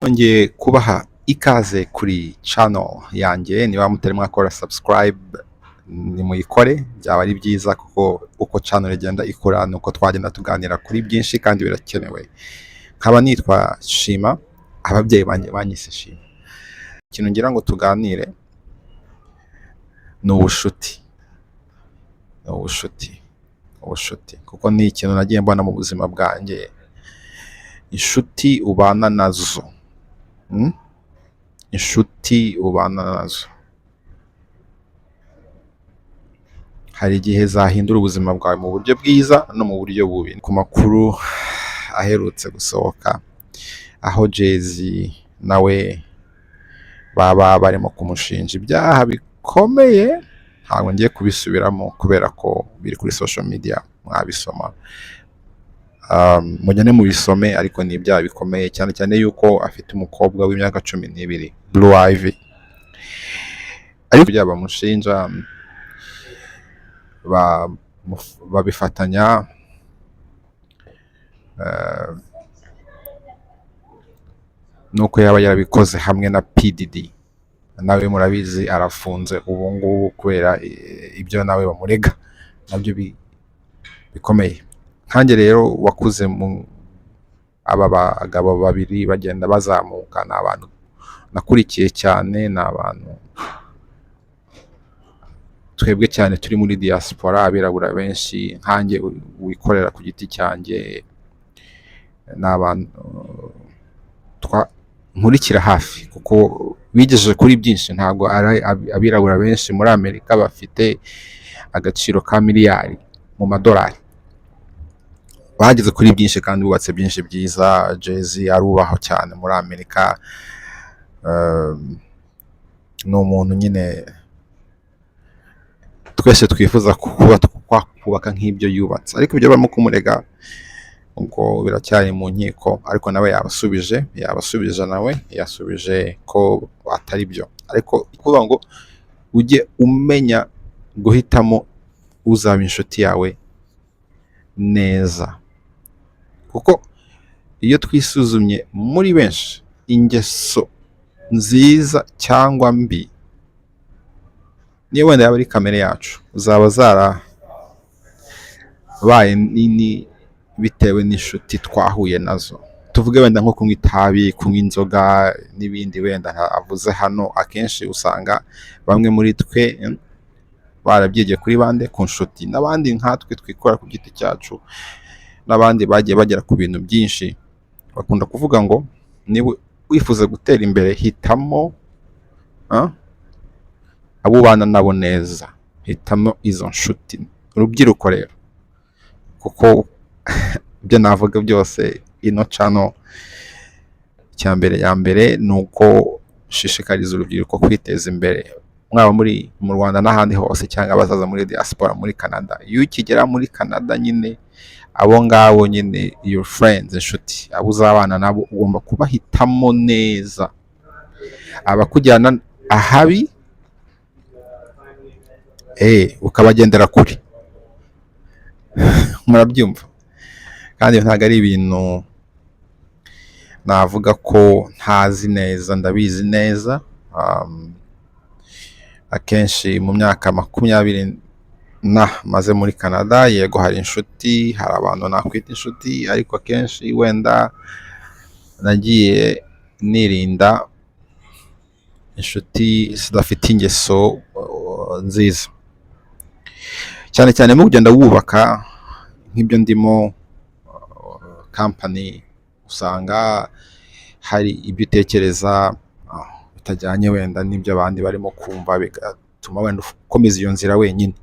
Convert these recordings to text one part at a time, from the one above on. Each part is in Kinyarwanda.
Nongeye kubaha ikaze kuri channel yanjye, niba mutari mwakora subscribe nimuyikore, byaba ari byiza kuko uko channel igenda ikura nuko twagenda tuganira kuri byinshi kandi birakenewe. Nkaba nitwa Shima, ababyeyi banjye banyise Shima. Ikintu ngira ngo tuganire ni ubushuti. Ubushuti kuko ni ikintu nagiye mbona mu buzima bwanjye. Inshuti ubana nazo, inshuti ubana nazo hari igihe zahindura ubuzima bwawe mu buryo bwiza no mu buryo bubi. Ku makuru aherutse gusohoka aho Jay-Z nawe baba barimo kumushinja ibyaha bikomeye, ntabwo ngiye kubisubiramo kubera ko biri kuri social media, mwabisoma. Mujyane mubisome, ariko ni ibyaha bikomeye cyane cyane yuko afite umukobwa w'imyaka 12, Blue Ivy. Ariko byaba bamushinja babifatanya nuko yaba yarabikoze hamwe na PDD. Nawe murabizi arafunze ubu ngubu kubera ibyo nawe bamurega nabyo bikomeye. Nkanjye rero wakuze mu aba bagabo babiri bagenda bazamuka, ni abantu nakurikiye cyane, ni abantu twebwe cyane turi muri diaspora, abirabura benshi nkanjye wikorera ku giti cyanjye, ni abantu nkurikira hafi kuko bigejeje kuri byinshi. Ntabwo ari abirabura benshi muri Amerika bafite agaciro ka miliyari mu madolari, bageze kuri byinshi kandi bubatse byinshi byiza. Jay-Z arubaho cyane muri Amerika, ni umuntu nyine twese twifuza kubaka nk'ibyo yubatse. Ariko ibyo barimo kumurega ubwo biracyari mu nkiko, ariko nawe yabasubije nawe yasubije ko atari byo. Ariko kuvuga ngo ujye umenya guhitamo uzaba inshuti yawe neza, kuko iyo twisuzumye muri benshi ingeso nziza cyangwa mbi, niyo wenda yaba ari kamere yacu, zaba zarabaye nini bitewe n'inshuti twahuye nazo. Tuvuge wenda nko kunywa itabi, kunywa inzoga n'ibindi wenda avuze hano. Akenshi usanga bamwe muri twe barabyigiye kuri bande, ku nshuti. N'abandi nkatwe twikora ku giti cyacu, n'abandi bagiye bagera ku bintu byinshi, bakunda kuvuga ngo niba wifuza gutera imbere hitamo abo ubana nabo neza, hitamo izo nshuti. Urubyiruko rero, kuko ibyo navuga byose ino channel ya mbere ni uko shishikariza urubyiruko kwiteza imbere, mwaba muri mu Rwanda n'ahandi hose, cyangwa abazaza muri diaspora muri Canada. Iyo ukigera muri Canada nyine, abo ngabo nyine your friends, inshuti, abo uzabana nabo ugomba kubahitamo neza. Abakujyana ahabi ukabagendera kure, murabyumva. Kandi ntabwo ari ibintu navuga ko ntazi neza, ndabizi neza. Akenshi mu myaka 20 maze muri Canada, yego hari inshuti, hari abantu nakwita inshuti, ariko akenshi wenda nagiye nirinda inshuti zidafite ingeso nziza, cyane cyane mu kugenda wubaka nk'ibyo ndimo company. Usanga hari ibyo utekereza bitajyanye wenda n'ibyo abandi barimo kumva, bigatuma wenda ukomeza iyo nzira wenyine.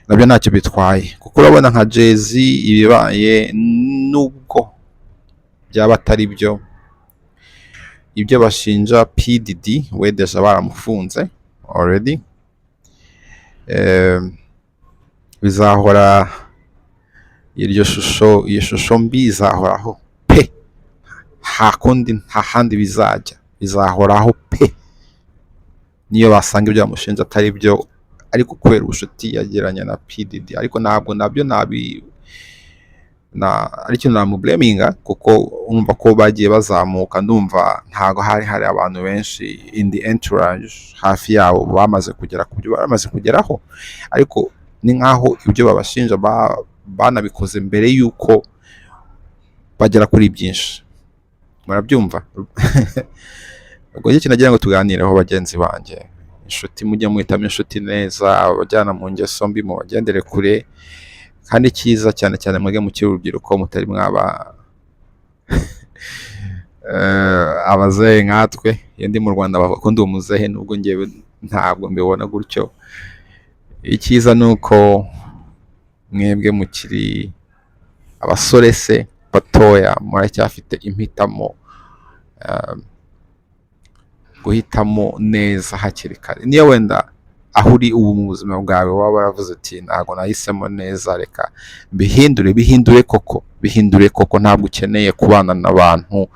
Nabyo ntacyo bitwaye, kuko urabona nka Jay-Z ibibaye, nubwo byaba atari byo, ibyo bashinja PDD we deja baramufunze already, bizahora iyo shusho mbi izahoraho pe, nta handi bizahoraho pe, niyo basanga ibyo bamushinja atari byo, ariko kubera ubushuti yagiranye na PDD. Ariko ntabwo nabyo ari ikintu namubleminga kuko urumva ko bagiye bazamuka, ndumva ntago hari abantu benshi in the entourage hafi yabo bamaze kugera ku byo bamaze kugeraho, ariko ni nkaho ibyo babashinja banabikoze mbere yuko bagera kuri byinshi. Murabyumva? ubwo iki nagira ngo tuganireho bagenzi banjye. Inshuti mujye muhitamo inshuti neza, abajyana mu ngeso mbi mu bagendere kure, kandi cyiza cyane cyane mwege mukiri urubyiruko mutari mwaba abazehe nkatwe. Iyo ndi mu Rwanda bavuga ko ndi umuzehe, nubwo ngewe ntabwo mbibona gutyo. Icyiza ni uko mwebwe mukiri abasore se batoya, muracyafite impitamo, guhitamo neza hakiri kare. Niyo wenda aho uri ubu mu buzima bwawe waba waravuze uti ntabwo nahisemo neza, reka bihindure koko. Ntabwo ukeneye kubana n'abantu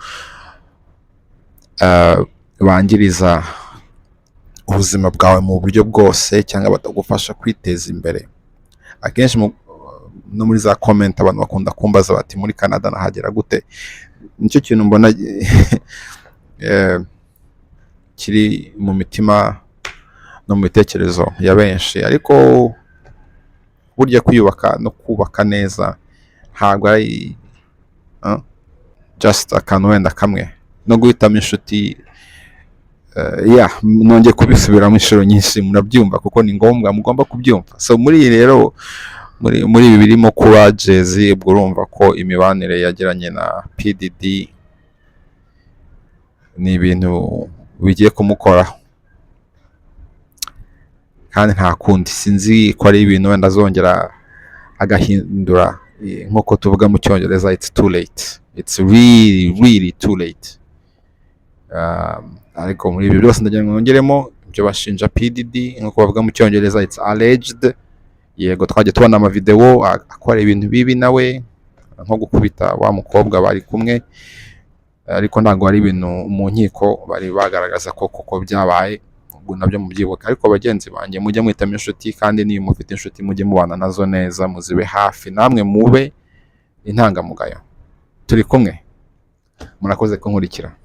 bangiriza ubuzima bwawe mu buryo bwose cyangwa batagufasha kwiteza imbere. Akenshi no muri za comment abantu bakunda kumbaza bati muri Canada nahagera gute. Nicyo kintu mbona kiri mu mitima no mu bitekerezo ya benshi, ariko burya kwiyubaka no kubaka neza ntabwo ari just akantu wenda kamwe. No guhitamo inshuti, nongeye kubisubiramo inshuro nyinshi, murabyumva kuko ni ngombwa, mugomba kubyumva. So muri iyi rero muri ibi birimo kuba Jay-Z, ubwo urumva ko imibanire yagiranye na PDD ni ibintu bigiye kumukoraho, kandi nta kundi. Sinzi ko ari ibintu wenda azongera agahindura, nk'uko tuvuga mu Cyongereza it's too late, it's really too late. Ariko muri ibi byose ndagira ngo nongeremo ibyo bashinja PDD, nk'uko bavuga mu Cyongereza it's alleged. Yego twajya tubona amavideo akora ibintu bibi nawe, nko gukubita wa mukobwa bari kumwe, ariko ntabwo ari ibintu mu nkiko bari bagaragaza ko koko byabaye. Ubwo nabyo mubyibuka. Ariko bagenzi banjye mujye muhitamo inshuti, kandi niyo mufite inshuti mujye mubana nazo neza, muzibe hafi, namwe mube intangamugayo. Turi kumwe. Murakoze kunkurikira.